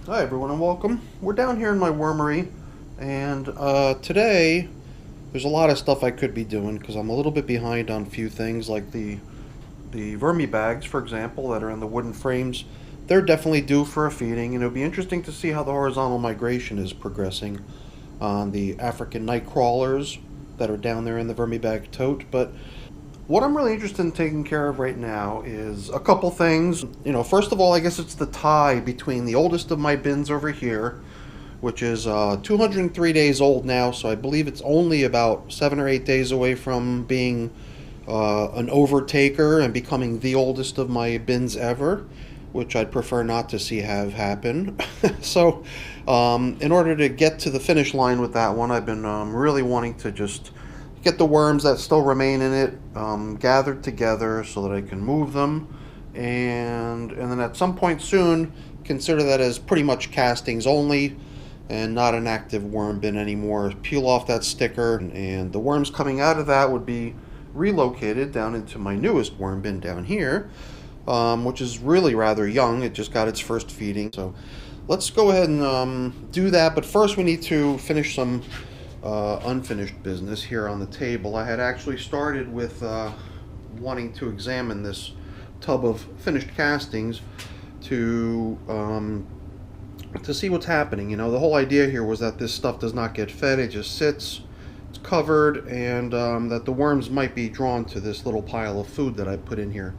Hi everyone and welcome. We're down here in my wormery, and today there's a lot of stuff I could be doing because I'm a little bit behind on a few things like the vermi bags, for example, that are in the wooden frames. They're definitely due for a feeding, and it'll be interesting to see how the horizontal migration is progressing on the African night crawlers that are down there in the vermi bag tote. But what I'm really interested in taking care of right now is a couple things. First of all, I guess it's the tie between the oldest of my bins over here, which is 203 days old now, so I believe it's only about 7 or 8 days away from being an overtaker and becoming the oldest of my bins ever, which I'd prefer not to see have happen. So, in order to get to the finish line with that one, I've been really wanting to just get the worms that still remain in it gathered together so that I can move them, and then at some point soon consider that as pretty much castings only and not an active worm bin anymore. Peel off that sticker, and the worms coming out of that would be relocated down into my newest worm bin down here, which is really rather young. It just got its first feeding. So let's go ahead and do that. But first we need to finish some unfinished business here on the table. I had actually started with wanting to examine this tub of finished castings to see what's happening. The whole idea here was that this stuff does not get fed; it just sits, it's covered, and that the worms might be drawn to this little pile of food that I put in here.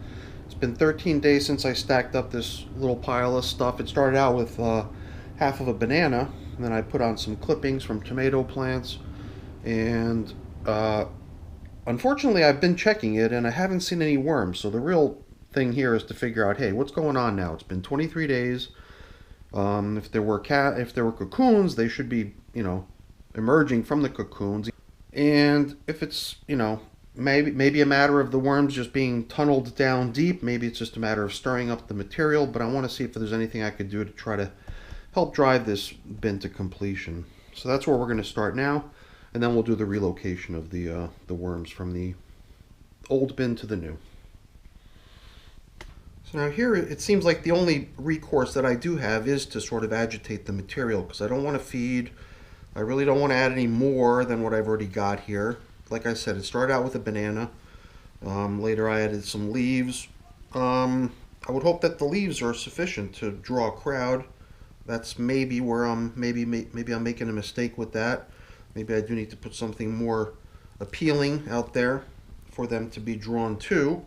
It's been 13 days since I stacked up this little pile of stuff. It started out with half of a banana, and then I put on some clippings from tomato plants, and unfortunately I've been checking it and I haven't seen any worms. So the real thing here is to figure out, hey, what's going on now? It's been 23 days. If there were cocoons, they should be, emerging from the cocoons. And if it's, maybe a matter of the worms just being tunneled down deep, maybe it's just a matter of stirring up the material. But I want to see if there's anything I could do to try to help drive this bin to completion. So that's where we're going to start now, and then we'll do the relocation of the worms from the old bin to the new. So now here it seems like the only recourse that I do have is to sort of agitate the material, because I don't want to feed. I really don't want to add any more than what I've already got here. Like I said, it started out with a banana. Later I added some leaves. I would hope that the leaves are sufficient to draw a crowd. That's maybe where maybe I'm making a mistake with that. Maybe I do need to put something more appealing out there for them to be drawn to.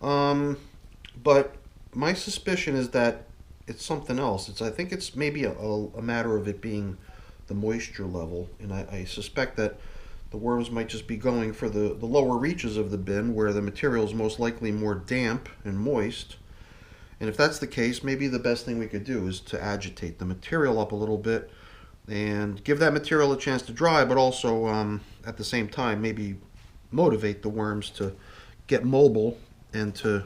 But my suspicion is that it's something else. I think it's maybe a matter of it being the moisture level, and I suspect that the worms might just be going for the lower reaches of the bin where the material is most likely more damp and moist. And if that's the case, maybe the best thing we could do is to agitate the material up a little bit and give that material a chance to dry, but also at the same time maybe motivate the worms to get mobile and to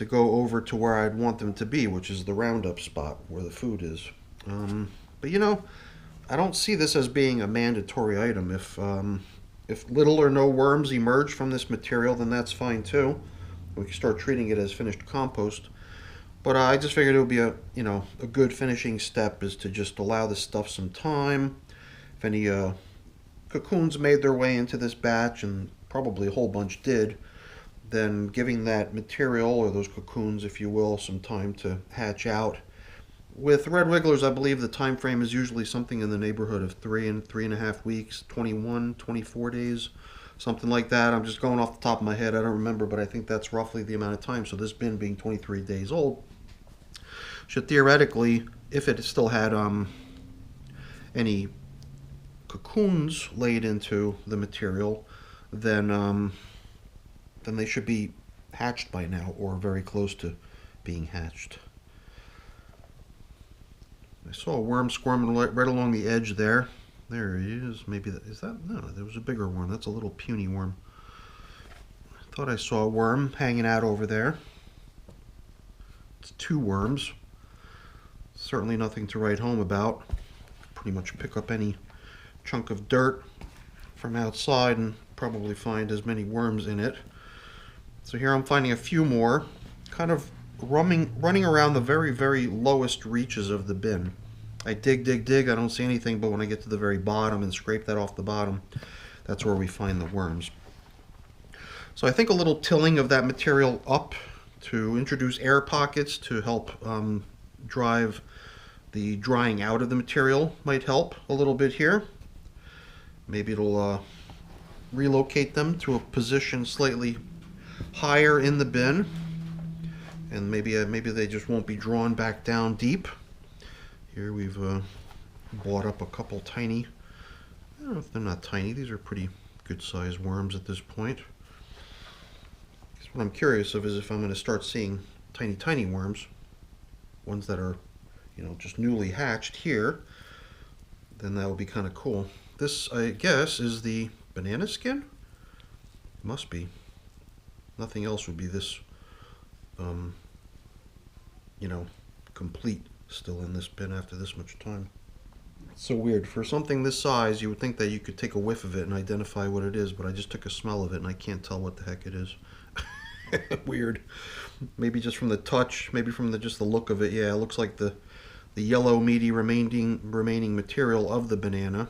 go over to where I'd want them to be, which is the roundup spot where the food is. But I don't see this as being a mandatory item. If little or no worms emerge from this material, then that's fine too. We can start treating it as finished compost. But I just figured it would be a good finishing step is to just allow this stuff some time. If any cocoons made their way into this batch, and probably a whole bunch did, then giving that material, or those cocoons if you will, some time to hatch out. With red wigglers, I believe the time frame is usually something in the neighborhood of 3.5 weeks, 21, 24 days, something like that. I'm just going off the top of my head. I don't remember, but I think that's roughly the amount of time. So this bin being 23 days old should theoretically, if it still had any cocoons laid into the material, then they should be hatched by now, or very close to being hatched. I saw a worm squirming right along the edge there. There he is. Maybe is that? No, there was a bigger worm. That's a little puny worm. I thought I saw a worm hanging out over there. It's two worms. Certainly nothing to write home about. Pretty much pick up any chunk of dirt from outside and probably find as many worms in it. So here I'm finding a few more, kind of running around the very, very lowest reaches of the bin. I dig, dig, dig. I don't see anything, but when I get to the very bottom and scrape that off the bottom, that's where we find the worms. So I think a little tilling of that material up to introduce air pockets to help drive the drying out of the material might help a little bit here. Maybe it'll relocate them to a position slightly higher in the bin, and maybe they just won't be drawn back down deep. Here we've bought up a couple tiny, I don't know if they're not tiny, these are pretty good sized worms at this point. What I'm curious of is if I'm going to start seeing tiny worms, ones that are, just newly hatched here, then that would be kind of cool. This, I guess, is the banana skin? Must be. Nothing else would be this, complete still in this bin after this much time. It's so weird. For something this size, you would think that you could take a whiff of it and identify what it is, but I just took a smell of it and I can't tell what the heck it is. Weird. Maybe just from the touch, maybe from just the look of it. Yeah, it looks like the yellow meaty remaining material of the banana,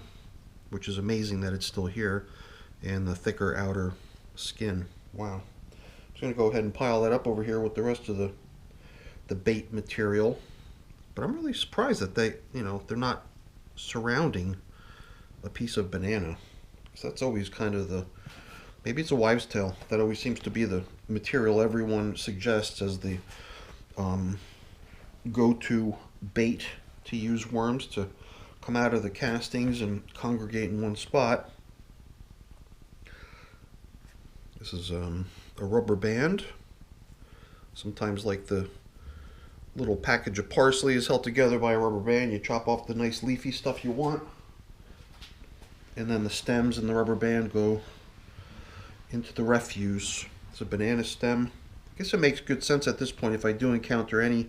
which is amazing that it's still here, and the thicker outer skin. Wow. I'm just going to go ahead and pile that up over here with the rest of the bait material. But I'm really surprised that they're not surrounding a piece of banana. So that's always kind of maybe it's a wives' tale. That always seems to be the material everyone suggests as the go-to bait to use worms to come out of the castings and congregate in one spot. This is a rubber band. Sometimes, like, the little package of parsley is held together by a rubber band. You chop off the nice leafy stuff you want, and then the stems and the rubber band go into the refuse. It's a banana stem. I guess it makes good sense at this point if I do encounter any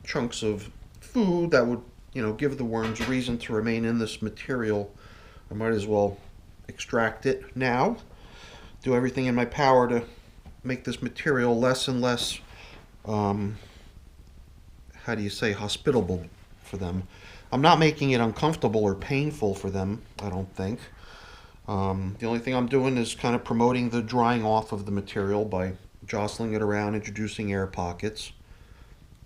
chunks of food that would, give the worms a reason to remain in this material. I might as well extract it now. Do everything in my power to make this material less and less, hospitable for them. I'm not making it uncomfortable or painful for them, I don't think. The only thing I'm doing is kind of promoting the drying off of the material by jostling it around, introducing air pockets.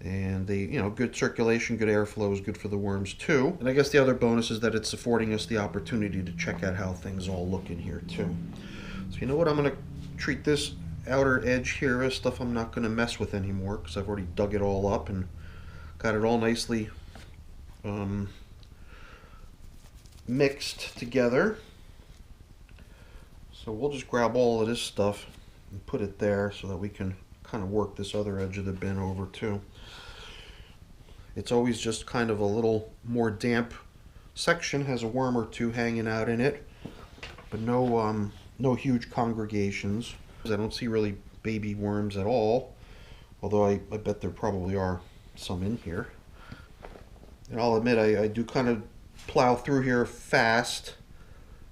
And good circulation, good airflow is good for the worms too. And I guess the other bonus is that it's affording us the opportunity to check out how things all look in here too. So you know what, I'm going to treat this outer edge here as stuff I'm not going to mess with anymore, because I've already dug it all up and got it all nicely mixed together. So we'll just grab all of this stuff and put it there so that we can kind of work this other edge of the bin over too. It's always just kind of a little more damp section, has a worm or two hanging out in it, but no huge congregations. I don't see really baby worms at all, although I bet there probably are some in here. And I'll admit I do kind of plow through here fast,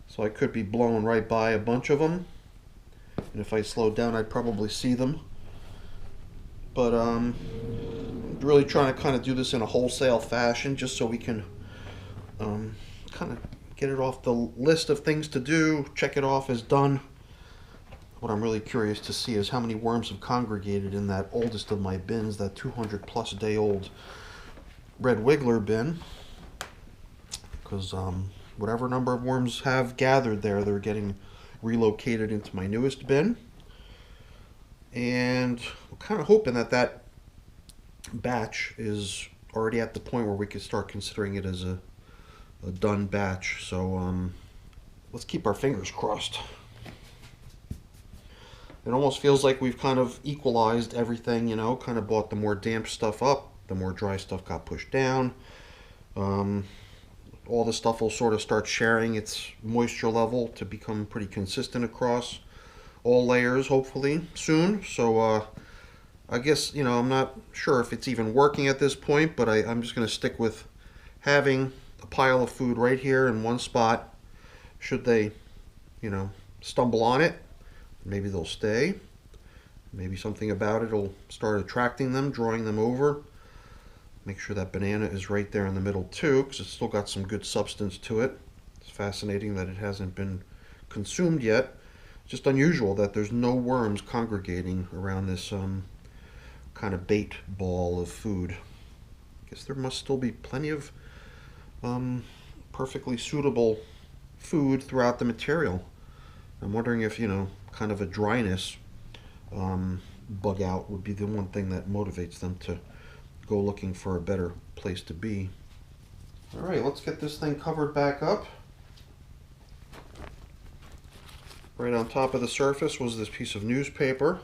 so I could be blown right by a bunch of them, and if I slowed down I'd probably see them. But I'm really trying to kind of do this in a wholesale fashion, just so we can kind of get it off the list of things to do, check it off as done. What I'm really curious to see is how many worms have congregated in that oldest of my bins, that 200+ day old red wiggler bin, because whatever number of worms have gathered there, they're getting relocated into my newest bin. And I'm kind of hoping that batch is already at the point where we could start considering it as a done batch. So let's keep our fingers crossed. It almost feels like we've kind of equalized everything, kind of bought the more damp stuff up, the more dry stuff got pushed down. All the stuff will sort of start sharing its moisture level to become pretty consistent across all layers, hopefully soon. So I guess, I'm not sure if it's even working at this point, but I'm just going to stick with having a pile of food right here in one spot. Should they, stumble on it, maybe they'll stay. Maybe something about it will start attracting them, drawing them over. Make sure that banana is right there in the middle too, because it's still got some good substance to it. It's fascinating that it hasn't been consumed yet. Just unusual that there's no worms congregating around this kind of bait ball of food. Guess there must still be plenty of perfectly suitable food throughout the material. I'm wondering if, kind of a dryness bug out would be the one thing that motivates them to go looking for a better place to be. All right, let's get this thing covered back up. Right on top of the surface was this piece of newspaper,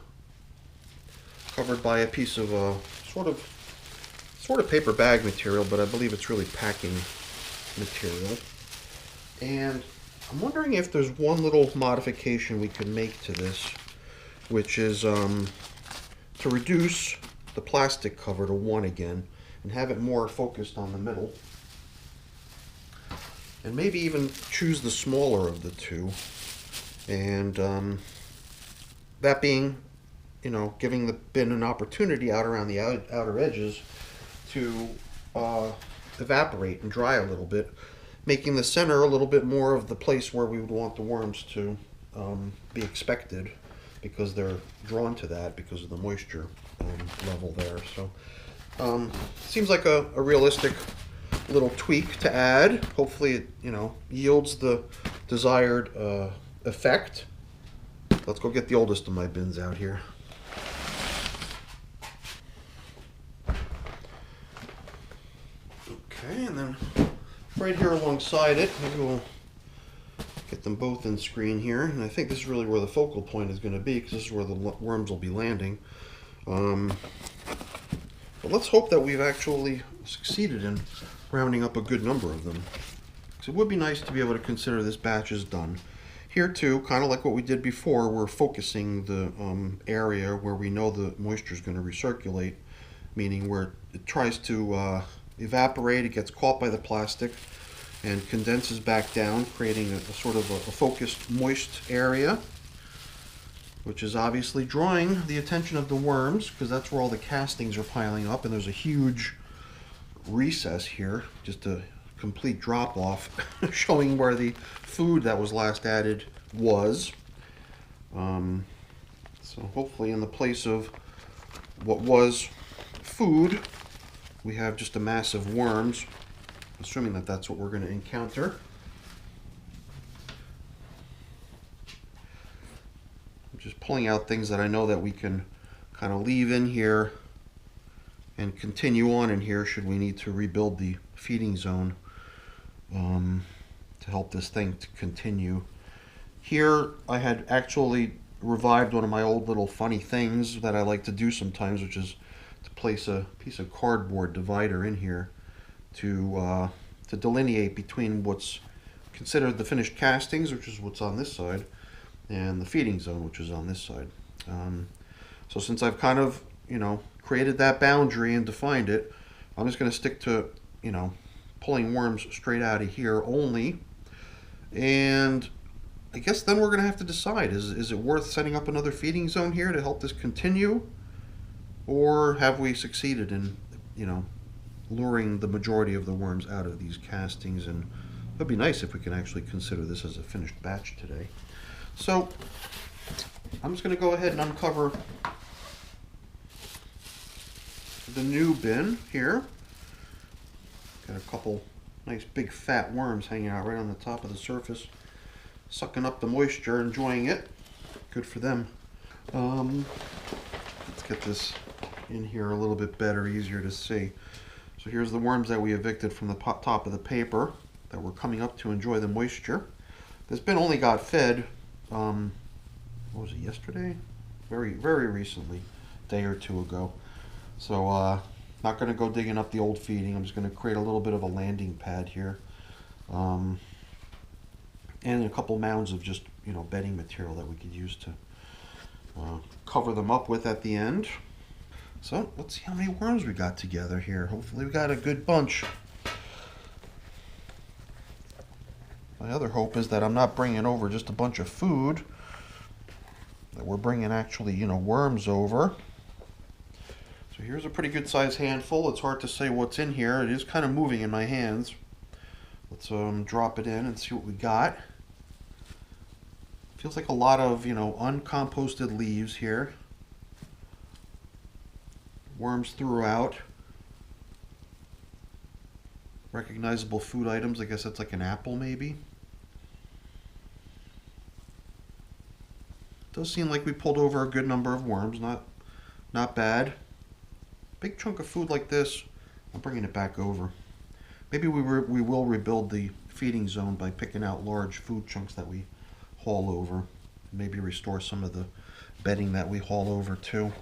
covered by a piece of sort of paper bag material, but I believe it's really packing material. And I'm wondering if there's one little modification we could make to this, which is to reduce the plastic cover to 1 again and have it more focused on the middle. And maybe even choose the smaller of the two. And that being, giving the bin an opportunity out around the outer edges to evaporate and dry a little bit, making the center a little bit more of the place where we would want the worms to be expected, because they're drawn to that because of the moisture level there. So seems like a realistic little tweak to add. Hopefully it yields the desired effect. Let's go get the oldest of my bins out here. Okay, and then right here alongside it, maybe we'll get them both in screen here. And I think this is really where the focal point is going to be, because this is where the worms will be landing. But let's hope that we've actually succeeded in rounding up a good number of them. So it would be nice to be able to consider this batch as done. Here too, kind of like what we did before, we're focusing the area where we know the moisture is going to recirculate, meaning where it tries to evaporate, it gets caught by the plastic and condenses back down, creating a sort of a focused moist area, which is obviously drawing the attention of the worms, because that's where all the castings are piling up, and there's a huge recess here, just a complete drop off, showing where the food that was last added was. So hopefully in the place of what was food, we have just a mass of worms, assuming that that's what we're going to encounter. I'm just pulling out things that I know that we can kind of leave in here and continue on in here should we need to rebuild the feeding zone to help this thing to continue. Here I had actually revived one of my old little funny things that I like to do sometimes, which is to place a piece of cardboard divider in here to delineate between what's considered the finished castings, which is what's on this side, and the feeding zone, which is on this side. So since I've kind of created that boundary and defined it, I'm just going to stick to pulling worms straight out of here only. And I guess then we're going to have to decide, is it worth setting up another feeding zone here to help this continue, or have we succeeded in luring the majority of the worms out of these castings? And it'd be nice if we can actually consider this as a finished batch today. So I'm just going to go ahead and uncover the new bin here. Got a couple nice big fat worms hanging out right on the top of the surface, sucking up the moisture, enjoying it. Good for them. Let's get this in here a little bit better, easier to see. So here's the worms that we evicted from the top of the paper that were coming up to enjoy the moisture. This bin only got fed, what was it, yesterday? Very, very recently, a day or two ago. So not going to go digging up the old feeding. I'm just going to create a little bit of a landing pad here, and a couple mounds of just bedding material that we could use to cover them up with at the end. So let's see how many worms we got together here. Hopefully we got a good bunch. My other hope is that I'm not bringing over just a bunch of food that we're bringing actually, worms over. So here's a pretty good sized handful. It's hard to say what's in here. It is kind of moving in my hands. Let's drop it in and see what we got. Feels like a lot of, uncomposted leaves here. Worms throughout. Recognizable food items. I guess that's like an apple maybe. Does seem like we pulled over a good number of worms. Not bad. Big chunk of food like this, I'm bringing it back over. Maybe we will rebuild the feeding zone by picking out large food chunks that we haul over. Maybe restore some of the bedding that we haul over too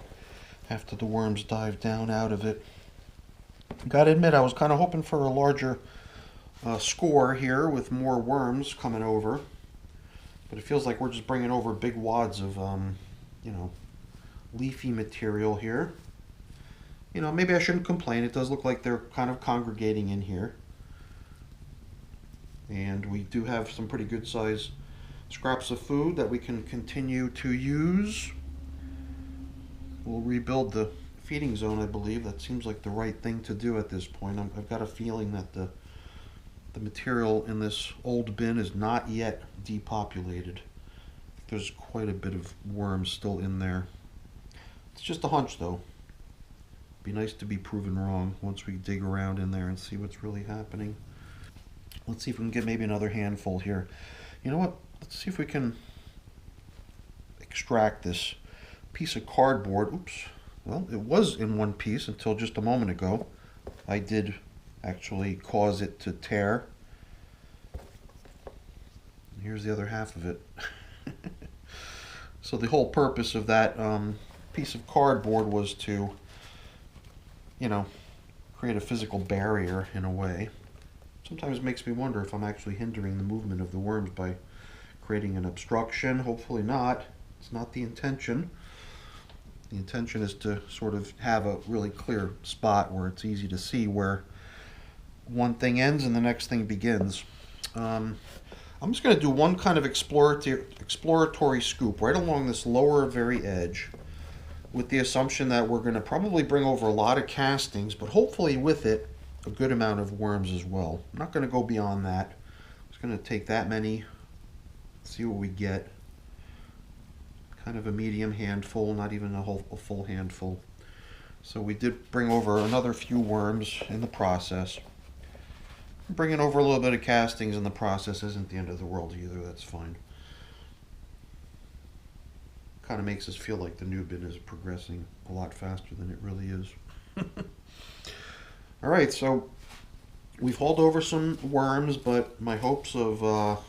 after the worms dive down out of it. Gotta admit, I was kind of hoping for a larger score here with more worms coming over. But it feels like we're just bringing over big wads of, leafy material here. Maybe I shouldn't complain. It does look like they're kind of congregating in here. And we do have some pretty good size scraps of food that we can continue to use. We'll rebuild the feeding zone, I believe. That seems like the right thing to do at this point. I've got a feeling that the material in this old bin is not yet depopulated. There's quite a bit of worms still in there. It's just a hunch though. Be nice to be proven wrong once we dig around in there and see what's really happening. Let's see if we can get maybe another handful here. You know what? Let's see if we can extract this piece of cardboard. Oops. Well, it was in one piece until just a moment ago. I did actually cause it to tear. Here's the other half of it. So the whole purpose of that piece of cardboard was to, create a physical barrier in a way. Sometimes it makes me wonder if I'm actually hindering the movement of the worms by creating an obstruction. Hopefully not. It's not the intention. The intention is to sort of have a really clear spot where it's easy to see where one thing ends and the next thing begins. I'm just going to do one kind of exploratory scoop right along this lower very edge, with the assumption that we're going to probably bring over a lot of castings, but hopefully with it a good amount of worms as well. I'm not going to go beyond that. I'm just going to take that many, see what we get. Kind of a medium handful, not even a full handful. So we did bring over another few worms in the process. Bringing over a little bit of castings in the process isn't the end of the world either. That's fine. Kind of makes us feel like the new bin is progressing a lot faster than it really is. All right, so we've hauled over some worms, but my hopes of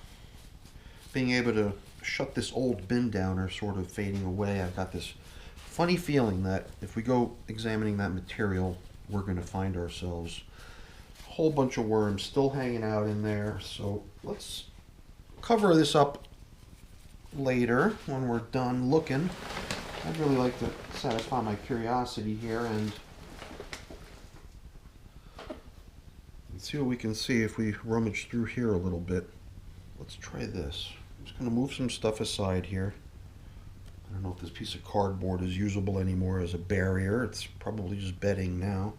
being able to shut this old bin down are sort of fading away. I've got this funny feeling that if we go examining that material, we're going to find ourselves a whole bunch of worms still hanging out in there. So let's cover this up later when we're done looking. I'd really like to satisfy my curiosity here and see what we can see if we rummage through here a little bit. Let's try this. I'm just going to move some stuff aside here. I don't know if this piece of cardboard is usable anymore as a barrier. It's probably just bedding now.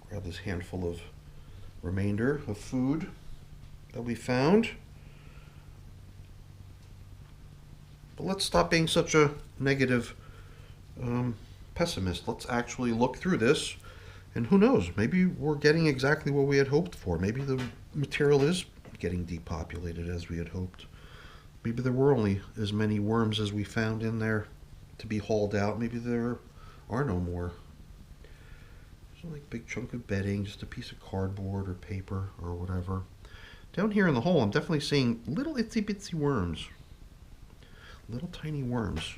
Grab this handful of remainder of food that we found. But let's stop being such a negative pessimist. Let's actually look through this, and who knows, maybe we're getting exactly what we had hoped for. Maybe the material is getting depopulated as we had hoped. Maybe there were only as many worms as we found in there to be hauled out. Maybe there are no more. There's like a big chunk of bedding, just a piece of cardboard or paper or whatever. Down here in the hole, I'm definitely seeing little itsy bitsy worms. Little tiny worms.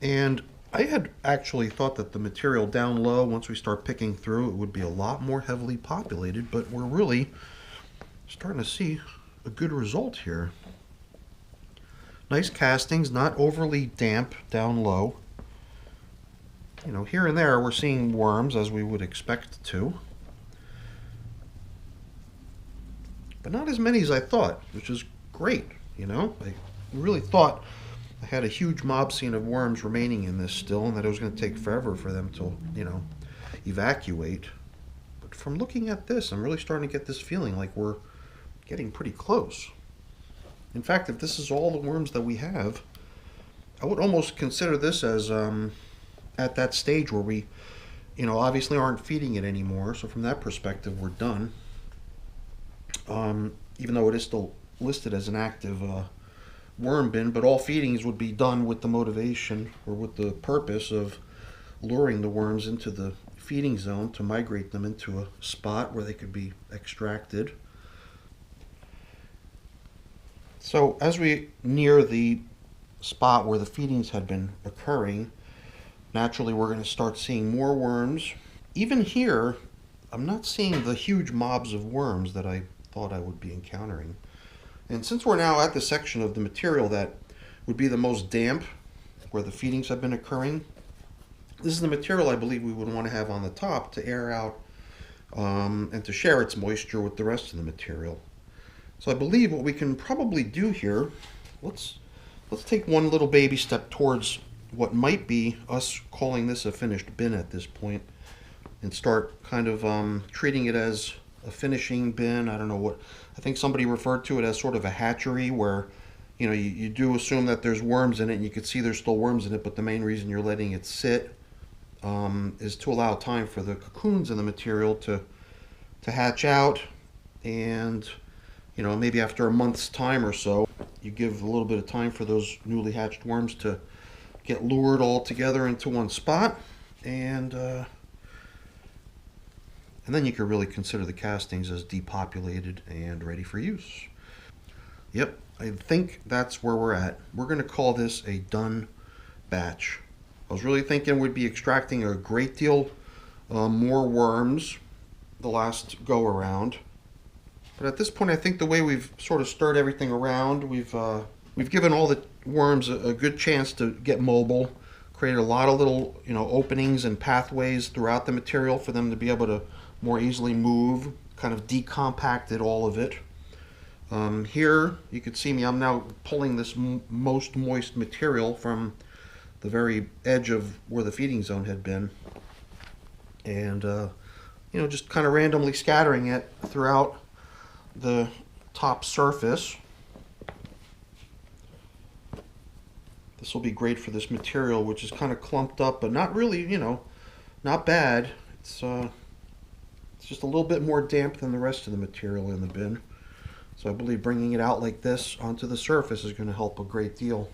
And I had actually thought that the material down low, once we start picking through, it would be a lot more heavily populated, but we're really starting to see a good result here. Nice castings, not overly damp down low. Here and there we're seeing worms as we would expect to. But not as many as I thought, which is great. You know, I really thought I had a huge mob scene of worms remaining in this still, and that it was going to take forever for them to, evacuate. But from looking at this, I'm really starting to get this feeling like we're getting pretty close. In fact, if this is all the worms that we have, I would almost consider this as at that stage where we, obviously aren't feeding it anymore. So from that perspective, we're done. Even though it is still listed as an active worm bin, but all feedings would be done with the motivation or with the purpose of luring the worms into the feeding zone to migrate them into a spot where they could be extracted. So as we near the spot where the feedings had been occurring, naturally we're going to start seeing more worms. Even here, I'm not seeing the huge mobs of worms that I thought I would be encountering. And since we're now at the section of the material that would be the most damp, where the feedings have been occurring, this is the material I believe we would want to have on the top to air out and to share its moisture with the rest of the material. So I believe what we can probably do here, let's take one little baby step towards what might be us calling this a finished bin at this point, and start kind of treating it as a finishing bin. I don't know what, I think somebody referred to it as sort of a hatchery where, you do assume that there's worms in it and you can see there's still worms in it, but the main reason you're letting it sit is to allow time for the cocoons in the material to hatch out. And maybe after a month's time or so, you give a little bit of time for those newly hatched worms to get lured all together into one spot, and then you can really consider the castings as depopulated and ready for use. Yep, I think that's where we're at. We're going to call this a done batch. I was really thinking we'd be extracting a great deal more worms the last go around. But at this point, I think the way we've sort of stirred everything around, we've given all the worms a good chance to get mobile, created a lot of little openings and pathways throughout the material for them to be able to more easily move, kind of decompacted all of it. Here, you can see me, I'm now pulling this most moist material from the very edge of where the feeding zone had been, and just kind of randomly scattering it throughout the top surface. This will be great for this material, which is kind of clumped up, but not really, not bad. It's just a little bit more damp than the rest of the material in the bin. So I believe bringing it out like this onto the surface is going to help a great deal.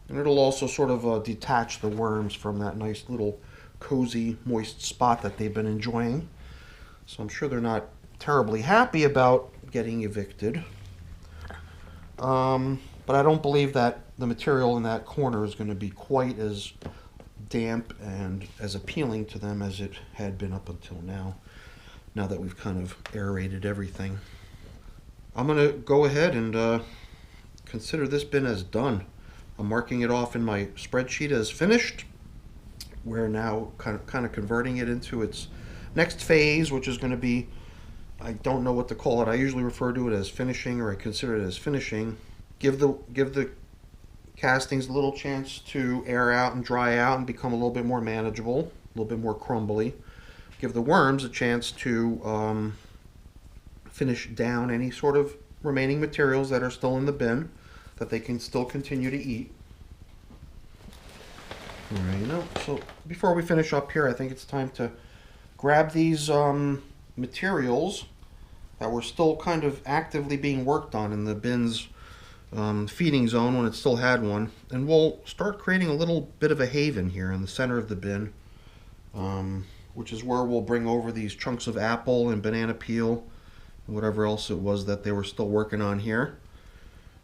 And it'll also sort of detach the worms from that nice little cozy, moist spot that they've been enjoying. So I'm sure they're not terribly happy about getting evicted. But I don't believe that the material in that corner is going to be quite as damp and as appealing to them as it had been up until now that we've kind of aerated everything. I'm going to go ahead and consider this bin as done. I'm marking it off in my spreadsheet as finished. We're now kind of converting it into its next phase, which is going to be, I don't know what to call it. I usually refer to it as finishing, or I consider it as finishing. Give the castings a little chance to air out and dry out and become a little bit more manageable, a little bit more crumbly. Give the worms a chance to finish down any sort of remaining materials that are still in the bin that they can still continue to eat. All right, so before we finish up here, I think it's time to grab these materials that were still kind of actively being worked on in the bin's feeding zone when it still had one, and we'll start creating a little bit of a haven here in the center of the bin, which is where we'll bring over these chunks of apple and banana peel and whatever else it was that they were still working on here,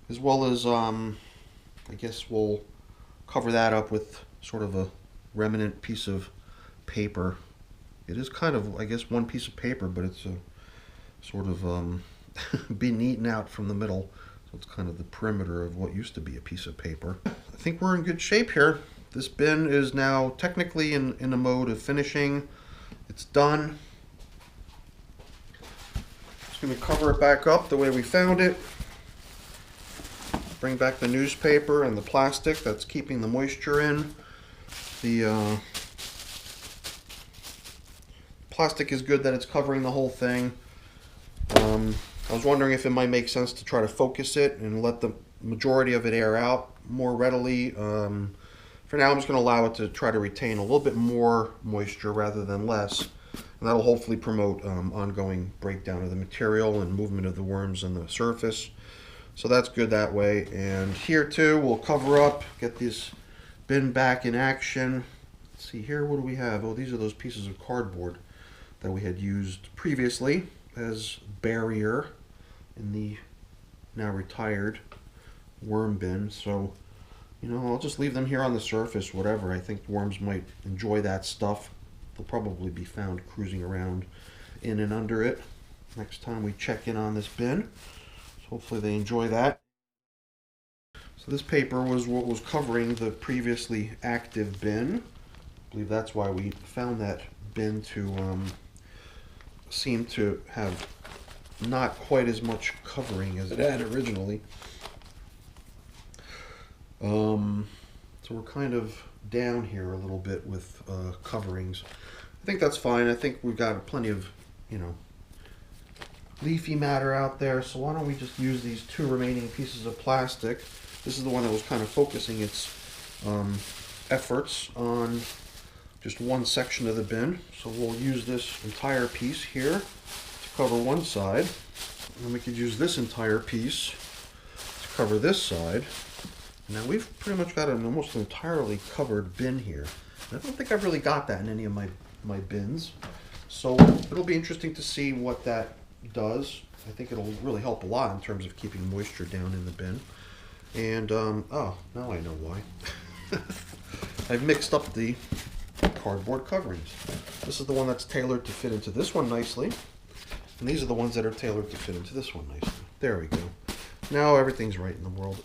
as well as I guess we'll cover that up with sort of a remnant piece of paper. It is kind of, I guess, one piece of paper, but it's a sort of been eaten out from the middle. So it's kind of the perimeter of what used to be a piece of paper. I think we're in good shape here. This bin is now technically in a mode of finishing. It's done. Just going to cover it back up the way we found it. bring back the newspaper and the plastic that's keeping the moisture in. The plastic is good that it's covering the whole thing. I was wondering if it might make sense to try to focus it and let the majority of it air out more readily. For now, I'm just going to allow it to try to retain a little bit more moisture rather than less. And that'll hopefully promote ongoing breakdown of the material and movement of the worms on the surface. So that's good that way. And here too, we'll cover up, get this bin back in action. Let's see here, what do we have? Oh, these are those pieces of cardboard that we had used previously as barrier in the now retired worm bin. So, you know, I'll just leave them here on the surface, whatever. I think worms might enjoy that stuff. They'll probably be found cruising around in and under it next time we check in on this bin. So hopefully they enjoy that. So this paper was what was covering the previously active bin. I believe that's why we found that bin to seem to have not quite as much covering as it had originally. So we're kind of down here a little bit with coverings. I think that's fine. I think we've got plenty of, you know, leafy matter out there. So why don't we just use these two remaining pieces of plastic. This is the one that was kind of focusing its efforts on just one section of the bin. So we'll use this entire piece here to cover one side. And we could use this entire piece to cover this side. Now we've pretty much got an almost entirely covered bin here. I don't think I've really got that in any of my bins. So it'll be interesting to see what that does. I think it'll really help a lot in terms of keeping moisture down in the bin. And, oh, now I know why. I've mixed up the cardboard coverings. This is the one that's tailored to fit into this one nicely. And these are the ones that are tailored to fit into this one nicely. There we go. Now everything's right in the world.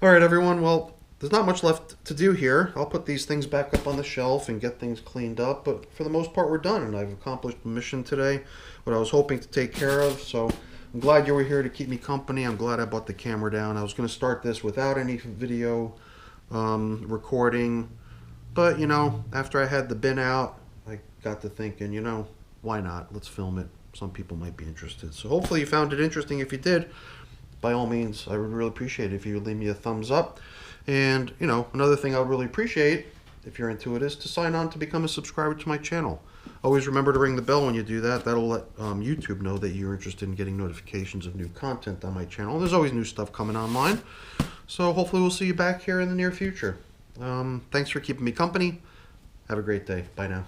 All right, everyone. Well, there's not much left to do here. I'll put these things back up on the shelf and get things cleaned up. But for the most part, we're done. And I've accomplished the mission today, what I was hoping to take care of. So I'm glad you were here to keep me company. I'm glad I brought the camera down. I was going to start this without any video recording. But, you know, after I had the bin out, I got to thinking, you know, why not? Let's film it. Some people might be interested. So hopefully you found it interesting. If you did, by all means, I would really appreciate it if you would leave me a thumbs up. And, you know, another thing I would really appreciate, if you're into it, is to sign on to become a subscriber to my channel. Always remember to ring the bell when you do that. That'll let YouTube know that you're interested in getting notifications of new content on my channel. There's always new stuff coming online. So hopefully we'll see you back here in the near future. Thanks for keeping me company. Have a great day. Bye now.